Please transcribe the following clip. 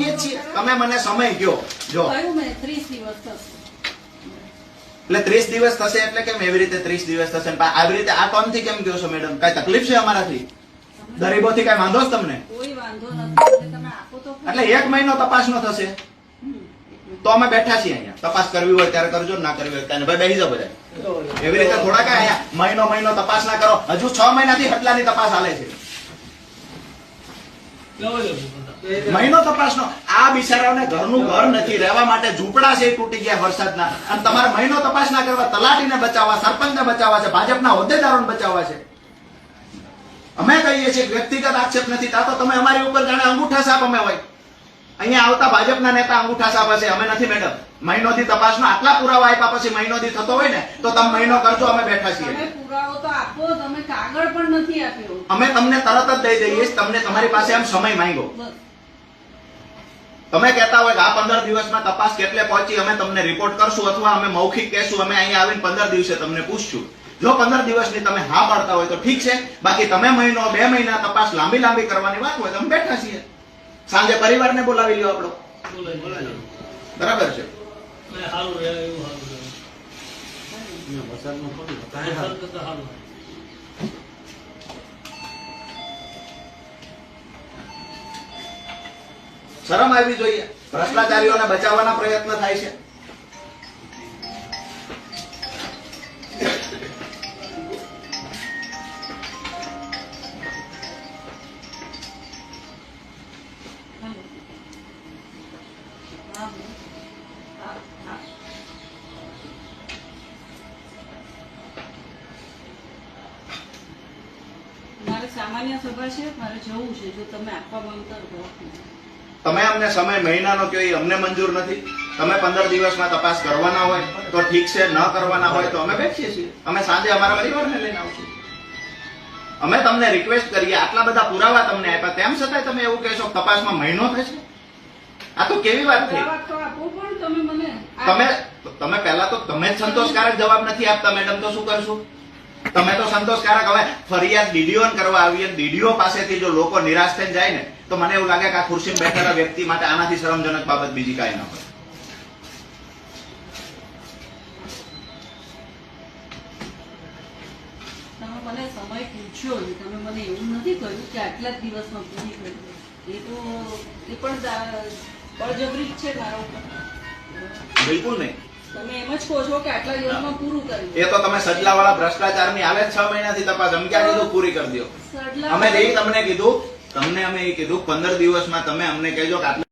આપીએ જ છીએ. તમે મને સમય કયો. જો 30 દિવસ થશે એટલે 30 દિવસ થશે એટલે કેમ એવી રીતે 30 દિવસ થશે? આવી રીતે આ ટર્મથી કેમ કહો છો મેડમ? કઈ તકલીફ છે અમારાથી? ગરીબોથી કઈ વાંધો છે તમને? કોઈ વાંધો નથી, તમે આપો તો. એટલે 1 મહિનો તપાસનો થશે તો અમે બેઠા છીએ અહીંયા. તપાસ કરવી હોય ત્યારે કરજો, ના કરવી હોય ત્યારે ભાઈ બેસી જાઓ બધા. એવી રીતે થોડા કઈ અહીંયા મહિનો તપાસ ના કરો. હજુ 6 મહિનાથી હટલાની તપાસ હાલે છે. મહિનો તપાસનો. આ બિચારાઓને ઘરનું ઘર નથી, રહેવા માટે ઝૂંપડા છે તૂટી ગયા વરસાદના, અને તમારે મહિનો તપાસ ના કરવા, તલાટીને બચાવવા, સરપંચને બચાવવા છે, ભાજપના હોદ્દેદારોને બચાવવા છે. અમે કહીએ છીએ વ્યક્તિગત આક્ષેપ નથી થતો, તમે અમારી ઉપર જાણે અંગૂઠા સાપ અમે હોય. અહીંયા આવતા ભાજપના નેતા અંગૂઠા સાપ હશે, અમે નથી મેડમ. મહિનોથી તપાસનો આટલા પુરાવા આપ્યા પછી મહિનોથી થતો હોય ને તો તમે મહિનો કરજો, અમે બેઠા છીએ. તમે પુરાવો તો આપો, તમે કાગળ પણ નથી આપ્યો. અમે તમને તરત જ દઈ દઈએ. તમને તમારી પાસે આમ સમય માંગ્યો. તમે કહેતા હોય કે આ 15 દિવસમાં તપાસ કેટલે પહોંચી, અમે તમને રિપોર્ટ કરશું, અથવા અમે મૌખિક કહેશું, અમે અહીંયા આવીને 15 દિવસે તમને પૂછશું. જો 15 દિવસની તમે હા પાડતા હોય તો ઠીક છે, બાકી તમે મહિનો 2 મહિના તપાસ લાંબી કરવાની વાત હોય તો અમે બેઠા છીએ. સાંજે પરિવારને બોલાવી લ્યો આપણો. બરાબર છે. શરમ આવવી જોઈએ. ભ્રષ્ટાચારીઓને બચાવવાના પ્રયત્ન થાય છે. મારે સામાન્ય સભા છે, મારે જવું છે. જો તમે આપવા માંગતા હો. તમે અમને સમય મહિનાનો કહો, એ અમને મંજૂર નથી. તમે 15 દિવસમાં તપાસ કરવાના હોય તો ઠીક છે, ન કરવાના હોય તો અમે બેસીએ છીએ. અમે સાંજે અમારા પરિવારને લઈને આવશું. અમે તમને રિક્વેસ્ટ કરીએ, આટલા બધા પુરાવા તમને આપ્યા, તેમ છતાંય તમે એવું કહેશો તપાસમાં મહિનો થશે? આ તો કેવી વાત થઈ? તમે પહેલા તો તમે જ સંતોષકારક જવાબ નથી આપતા મેડમ, તો શું કરશું? તમે તો સંતોષકારક. હવે ફરિયાદ ડીડીઓ કરવા આવીએ, ડીડીઓ પાસેથી જો લોકો નિરાશ થઈ જાય ને તો મને એવું લાગે કે આ ખુરશીમાં બેઠેલા વ્યક્તિ માટે આનાથી શરમજનક બાબત બીજી કાંઈ ન હોય. તમે મને સમય પૂછ્યો, તમે મને એવું નથી કહ્યું કે આટલા જ દિવસમાં પૂરી કરી. એ પણ બળજબરી જ છે મારા ઉપર. બિલકુલ નહીં. તમે એમ જ કહો છો કે આટલા દિવસમાં પૂરું કર્યું. એ તો તમે સડલાવાળા ભ્રષ્ટાચારની હાલે 6 મહિનાથી તપાસ. અમે ક્યાં કીધું પૂરી કરી દો? અમે તમને કીધું, તમને અમે એ કીધું 15 દિવસમાં તમે અમને કહેજો કે આટલા